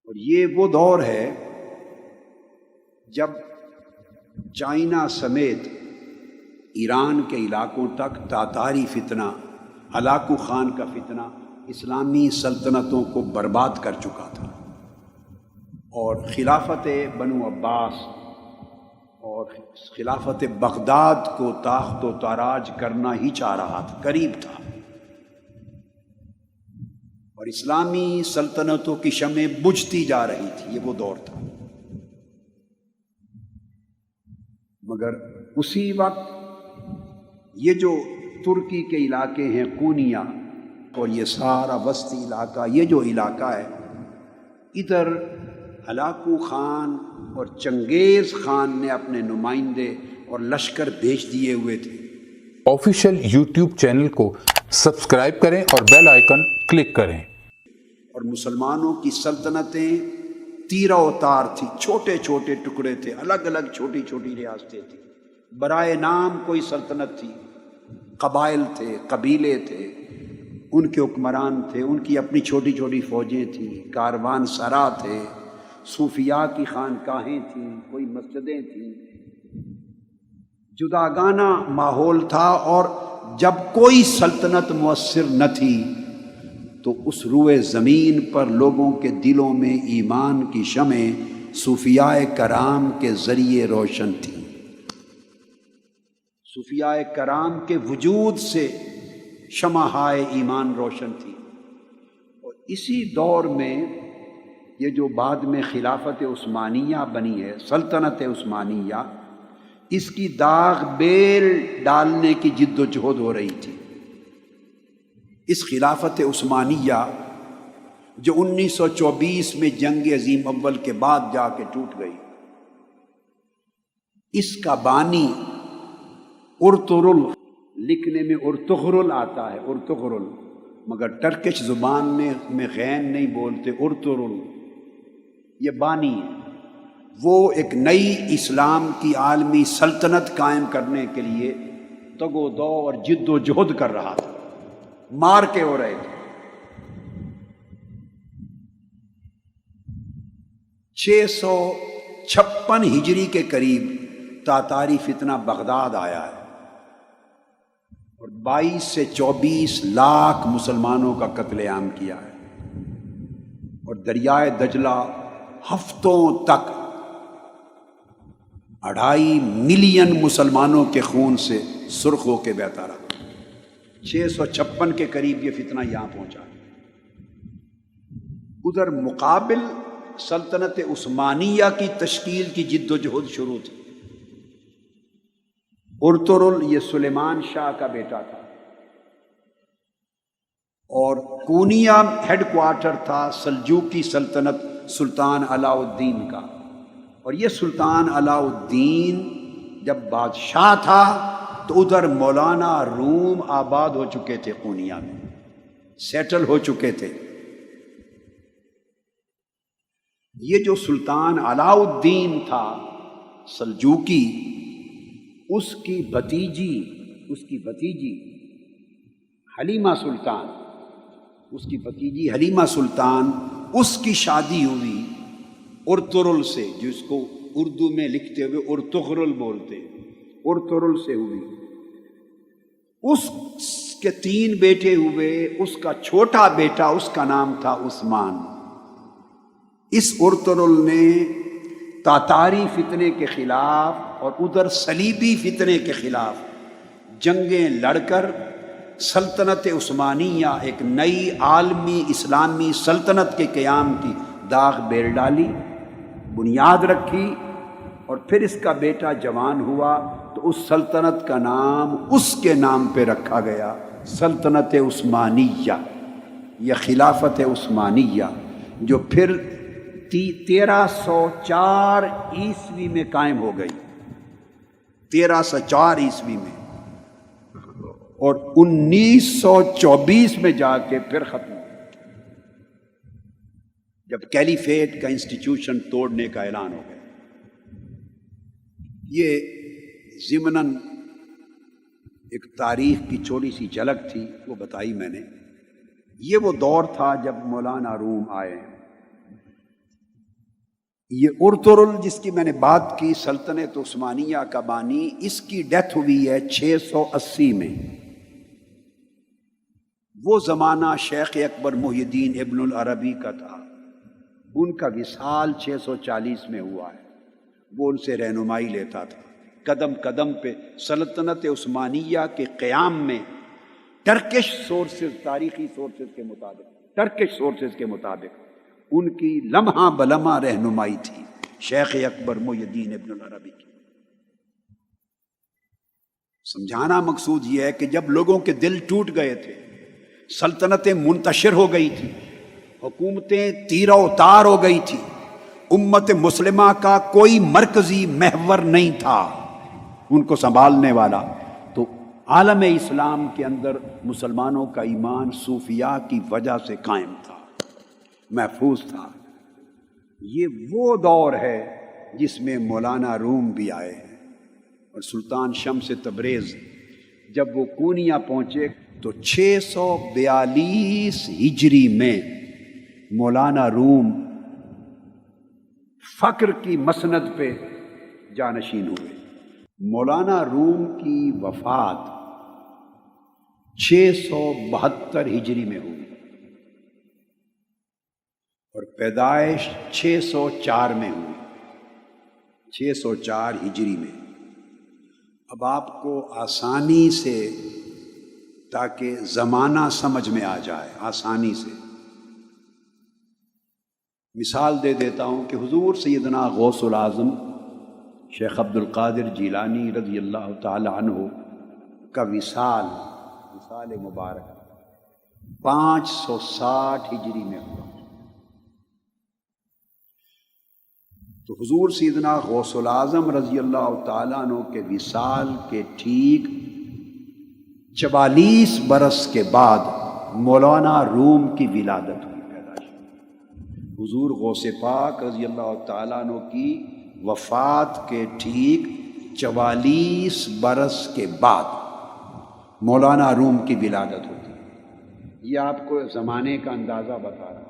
اور یہ وہ دور ہے جب چائنا سمیت ایران کے علاقوں تک تاتاری فتنہ، ہلاکو خان کا فتنہ اسلامی سلطنتوں کو برباد کر چکا تھا، اور خلافت بنو عباس اور خلافت بغداد کو تاخت و تاراج کرنا ہی چاہ رہا تھا، قریب تھا، اور اسلامی سلطنتوں کی شمع بجھتی جا رہی تھی۔ یہ وہ دور تھا۔ مگر اسی وقت یہ جو ترکی کے علاقے ہیں قونیہ اور یہ سارا وسطی علاقہ، یہ جو علاقہ ہے، ادھر ہلاکو خان اور چنگیز خان نے اپنے نمائندے اور لشکر بھیج دیے ہوئے تھے۔ آفیشیل یوٹیوب چینل کو سبسکرائب کریں اور بیل آئیکن کلک کریں۔ اور مسلمانوں کی سلطنتیں تیرہ و تار تھی، چھوٹے چھوٹے ٹکڑے تھے، الگ الگ چھوٹی چھوٹی ریاستیں تھیں، برائے نام کوئی سلطنت تھی، قبائل تھے، قبیلے تھے، ان کے حکمران تھے، ان کی اپنی چھوٹی چھوٹی فوجیں تھیں، کاروان سرا تھے، صوفیاء کی خانقاہیں تھیں، کوئی مسجدیں تھیں، جداگانہ ماحول تھا۔ اور جب کوئی سلطنت مؤثر نہ تھی تو اس روئے زمین پر لوگوں کے دلوں میں ایمان کی شمع صوفیاء کرام کے ذریعے روشن تھی۔ صوفیاء کرام کے وجود سے شمعہائے ایمان روشن تھی۔ اور اسی دور میں یہ جو بعد میں خلافت عثمانیہ بنی ہے، سلطنت عثمانیہ، اس کی داغ بیل ڈالنے کی جد و جہد ہو رہی تھی۔ اس خلافت عثمانیہ جو 1924 میں جنگ عظیم اول کے بعد جا کے ٹوٹ گئی، اس کا بانی ارطغرل، لکھنے میں ارطغرل آتا ہے، ارطغرل، مگر ٹرکش زبان میں غین نہیں بولتے، ارطغرل، یہ بانی ہے۔ وہ ایک نئی اسلام کی عالمی سلطنت قائم کرنے کے لیے تگ و دو اور جد و جہد کر رہا تھا، مار کے ہو رہے تھے۔ 656 ہجری کے قریب تاتاری فتنہ بغداد آیا ہے، اور 22 سے 24 لاکھ مسلمانوں کا قتل عام کیا ہے، اور دریائے دجلہ ہفتوں تک 2.5 ملین مسلمانوں کے خون سے سرخ ہو کے بہتا رہا۔ 656 کے قریب یہ فتنہ یہاں پہنچا۔ ادھر مقابل سلطنت عثمانیہ کی تشکیل کی جد و جہد شروع تھی۔ ارطغرل یہ سلیمان شاہ کا بیٹا تھا، اور قونیہ ہیڈ کوارٹر تھا سلجوقی سلطنت سلطان علاء الدین کا، اور یہ سلطان علاء الدین جب بادشاہ تھا تو ادھر مولانا روم آباد ہو چکے تھے، قونیہ میں سیٹل ہو چکے تھے۔ یہ جو سلطان علاء الدین تھا سلجوقی، اس کی بھتیجی حلیمہ سلطان، اس کی شادی ہوئی ارطغرل سے، جس کو اردو میں لکھتے ہوئے ارطغرل بولتے، ارطغرل سے ہوئی۔ اس کے 3 بیٹے ہوئے، اس کا چھوٹا بیٹا، اس کا نام تھا عثمان۔ اس ارطغرل نے تاتاری فتنے کے خلاف اور ادھر صلیبی فتنے کے خلاف جنگیں لڑ کر سلطنت عثمانیہ، ایک نئی عالمی اسلامی سلطنت کے قیام کی داغ بیل ڈالی، بنیاد رکھی، اور پھر اس کا بیٹا جوان ہوا تو اس سلطنت کا نام اس کے نام پہ رکھا گیا، سلطنت عثمانیہ یا خلافت عثمانیہ، جو پھر 1304 عیسوی میں قائم ہو گئی، 1304 عیسوی میں، اور 1924 میں جا کے پھر ختم ہو، جب کیلیفیٹ کا انسٹیٹیوشن توڑنے کا اعلان ہو گیا۔ یہ ضمناً ایک تاریخ کی چھوٹی سی جھلک تھی، وہ بتائی میں نے۔ یہ وہ دور تھا جب مولانا روم آئے، یہ ارطغرل جس کی میں نے بات کی سلطنت عثمانیہ کا بانی، اس کی ڈیتھ ہوئی ہے 680 میں۔ وہ زمانہ شیخ اکبر محی الدین ابن العربی کا تھا، ان کا وصال 640 میں ہوا ہے۔ وہ ان سے رہنمائی لیتا تھا قدم قدم پہ سلطنت عثمانیہ کے قیام میں، ٹرکش سورسز، تاریخی سورسز کے مطابق، ٹرکش سورسز کے مطابق ان کی لمحہ بلمحہ رہنمائی تھی شیخ اکبر محی الدین ابن العربی کی۔ سمجھانا مقصود یہ ہے کہ جب لوگوں کے دل ٹوٹ گئے تھے، سلطنتیں منتشر ہو گئی تھی، حکومتیں تیرہ اتار ہو گئی تھی، امت مسلمہ کا کوئی مرکزی محور نہیں تھا ان کو سنبھالنے والا، تو عالم اسلام کے اندر مسلمانوں کا ایمان صوفیاء کی وجہ سے قائم تھا، محفوظ تھا۔ یہ وہ دور ہے جس میں مولانا روم بھی آئے ہیں، اور سلطان شمس تبریز جب وہ کونیا پہنچے تو 642 ہجری میں مولانا روم فقر کی مسند پہ جانشین ہوئے۔ مولانا روم کی وفات 672 ہجری میں ہوئی اور پیدائش 604 میں ہوئی، 604 ہجری میں۔ اب آپ کو آسانی سے، تاکہ زمانہ سمجھ میں آ جائے، آسانی سے مثال دے دیتا ہوں کہ حضور سیدنا غوث العظم شیخ عبد القادر جیلانی رضی اللہ تعالی عنہ کا وصال مبارک 560 ہجری میں ہوا۔ تو حضور سیدنا غوث العظم رضی اللہ تعالیٰ عنہ کے وصال کے ٹھیک 44 برس کے بعد مولانا روم کی ولادت ہوئی، پیدائش ہوئی۔ حضور غوث پاک رضی اللہ تعالیٰ عنہ کی وفات کے ٹھیک 44 برس کے بعد مولانا روم کی ولادت ہوتی ہے۔ یہ آپ کو زمانے کا اندازہ بتا رہا ہے۔